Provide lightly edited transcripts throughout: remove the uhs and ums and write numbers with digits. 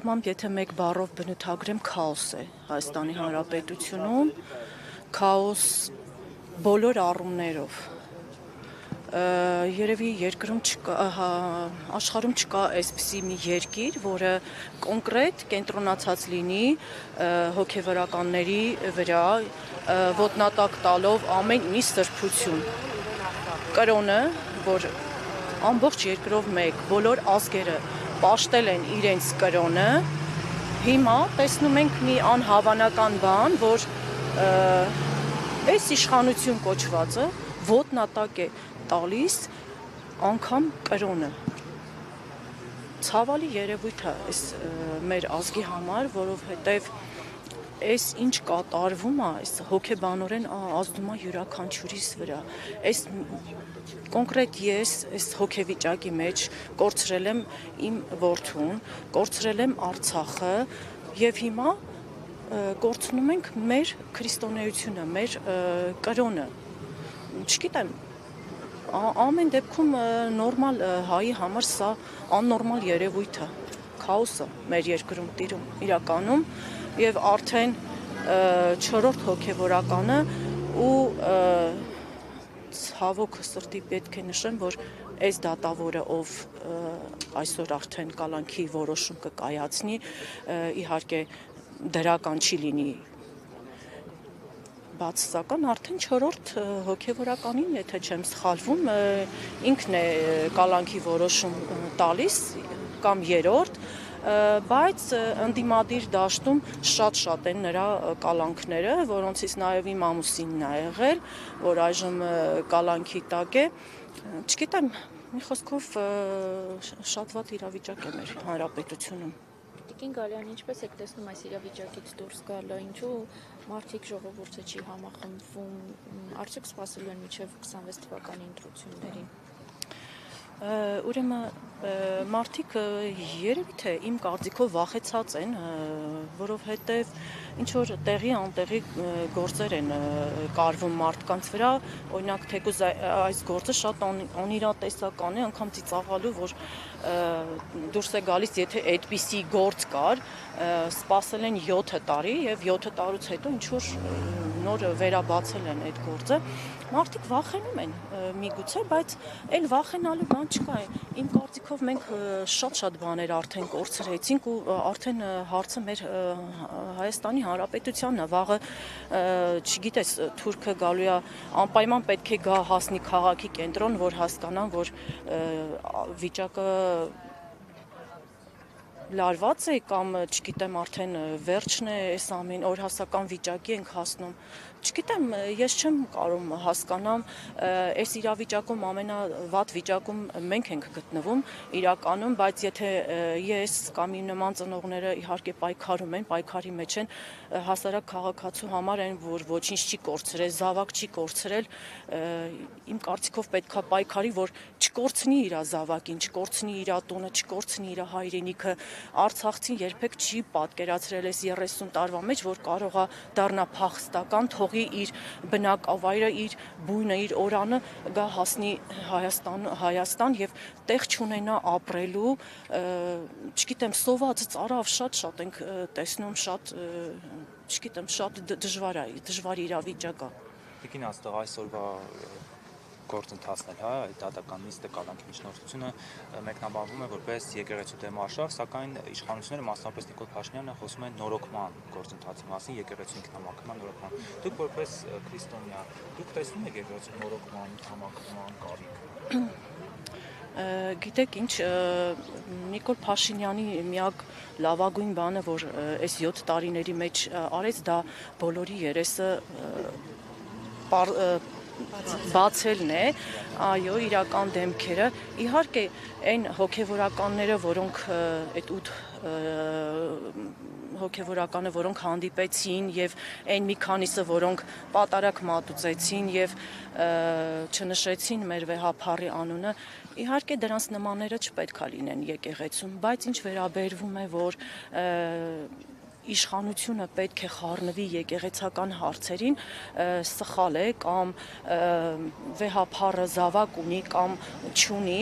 թարգմամբ եթե մեկ բառով բնութագրեմ քաոս է Հայաստանի Հանրապետությունում, քաոս բոլոր առումներով։ Երևի երկրում չկա, աշխարհում չկա այսպիսի մի երկիր, որը կոնկրետ կենտրոնացած լինի հոգևորականների վրա, ոտնատակ տալով ամեն մի սրբություն։ Կրոնը, որ ամբողջ երկրով մեկ բոլոր ազգերը պաշտել են իրենց կրոնը, հիմա տեսնում ենք մի անհավանական բան, որ այս իշխանություն կոչվածը ոտնատակ է տալիս անգամ կրոնը։ Ցավալի երևույթ է այս մեր ազգի համար, որովհետև այս ինչ կատարվում է, այս հոգեբանորեն ազդում է յուրաքանչյուրիս վրա։ Այս կոնկրետ ես այս հոգեվիճակի մեջ կորցրել եմ իմ որդուն, կորցրել եմ Արցախը եւ հիմա կորցնում ենք մեր քրիստոնեությունը, մեր կրոնը։ Չգիտեմ, ամեն դեպքում նորմալ հայի համար սա աննորմալ երևույթ է, քաոսը մեր երկրում տիրում իրականում եւ արդեն 4-րդ հոգեվորականը ու ցավոք սրտի պետք է նշեմ, որ այս դատավորը, ով այսօր արդեն կալանքի որոշում կկայացնի, իհարկե դրական չի լինի բացասական, արդեն 4-րդ հոգեվորականին, եթե չեմ սխալվում, ինքն է կալանքի որոշում տալիս կամ 3-րդ, բայց ընդդիմադիր դաշտում շատ են նրա կալանքները, որոնցից նաև իմ ամուսինն է եղել, որ այժմ կալանքի տակ է, չգիտեմ, մի խոսքով շատ վատ իրավիճակ է մեր հանրապետությունում։ Տիկին Գալյան, ինչպես եք տեսնում այս իրավիճակից դուրս գալը, ինչու մարդիկ ժողովուրդը չի համախմբվում, արդյոք սպասելու են մինչև 26 թվականի ընտրություններին։ Ուրեմն մարդիկ երևի թե իմ կարծիքով վախեցած են, որովհետև ինչ որ տեղի անտեղի գործեր են կարվում մարդկանց վրա, օրինակ թեկուզ այս գործը շատ անիրատեսական է, անգամ ծիծաղալու, որ դուրս է գալիս, եթե այդպիսի գործ կար, սպասել են 7 տարի եւ 7 տարուց հետո ինչ որ նոր վերաբացել են այդ գործը։ Մարդիկ վախենում են միգուցե, բայց այլ վախենալու բան չկա։ Իմ կարծիքով մենք շատ բաներ արդեն կորցրեցինք ու արդեն հարցը մեր Հայաստանի Հանրապետությանն է, վաղը չգիտես, թուրքը գալու է, անպայման պետք է գա հասնի քաղաքի կենտրոն, որ հասկանան, որ վիճակը լարված է կամ չգիտեմ արդեն վերջն է, այս ամեն օրհասական վիճակի ենք հասնում։ Չգիտեմ, ես չեմ կարող հասկանամ, այս իրավիճակում ամենավատ վիճակում մենք ենք գտնվում իրականում, բայց եթե ես կամ իմ նման ծնողները իհարկե պայքարում են, պայքարի մեջ են, հասարակ քաղաքացու համար են, որ ոչինչ չի կորցրել, զավակ չի կորցրել, իմ կարծիքով պետքա պայքարի, որ չկորցնի իր զավակին, չկորցնի իր տունը, չկորցնի իր հայրենիքը։ Արցախցին երբեք չի պատկերացրել այս 30 տարվա մեջ, որ կարող է դառնա փախստական, թողի իր բնակավայրը, իր բույնը, իր օրանը, գա հասնի Հայաստան եւ տեղ չունենա ապրելու, չգիտեմ, սոված ծարավ շատ ենք տեսնում, շատ, չգիտեմ, շատ դժվար իրավիճակ է։ Տիկին աստղ այսօրվա գործընթացն էլ, դատական նիստը կալանքի միջնորդությունը մեկնաբանվում է որպես եկեղեցու դեմ արշավ, սակայն իշխանությունները, մասնավորապես Նիկոլ Փաշինյանը խոսում են նորոգման գործընթացի մասին, եկեղեցու ինքնամաքրման նորոգման։ Դուք որպես քրիստոնյա, դուք տեսնում եք եկեղեցու նորոգման, համակրման կարիք։ Գիտեք ինչ, Նիկոլ Փաշինյանի միակ լավագույն բանը, որ այս 7 տարիների մեջ արեց, դա բոլորի երեսը բացելն է, այո, իրական դեմքերը, իհարկե այն հոգևորականները, որոնք այդ 8 հոգևորականը, որոնք հանդիպեցին եւ այն մի քանիսը, որոնք պատարակ մատուցեցին եւ չնշեցին մեր վեհափառի անունը, իհարկե դրանց նմանները չպետք է լինեն եկեղեցում, բայց ինչ վերաբերվում է, որ իշխանությունը պետք է խառնվի եկեղեցական հարցերին, սխալ է, կամ վեհափառը զավակ ունի կամ չունի,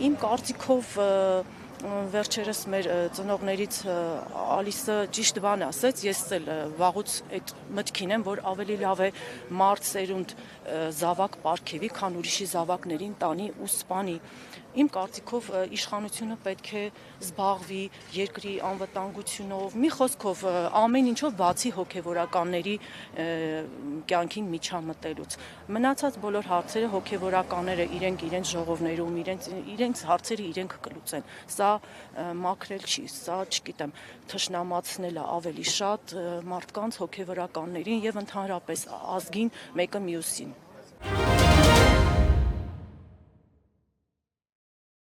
իմ կարծիքով վերջերս մեր ծնողներից Ալիսը ճիշտ բան ասեց, ես էլ վաղուց այդ մտքին եմ, որ ավելի լավ է մարդ սերունդ զավակ պարգևի, քան ուրիշի զավակներին տանի ու սպանի։ Իմ կարծիքով իշխանությունը պետք է զբաղվի երկրի անվտանգությունով, մի խոսքով ամեն ինչով բացի հոգևորականների կյանքին միջամտելուց։ Մնացած բոլոր հարցերը հոգևորականները իրենց ժողովներում, իրենց հարցերը իրենք կլուծեն։ Սա մաքրել չի, սա, չգիտեմ, թշնամացնել է ավելի շատ մարդկանց հոգևորականներին եւ ընդհանրապես ազգին մեկը մյուսին։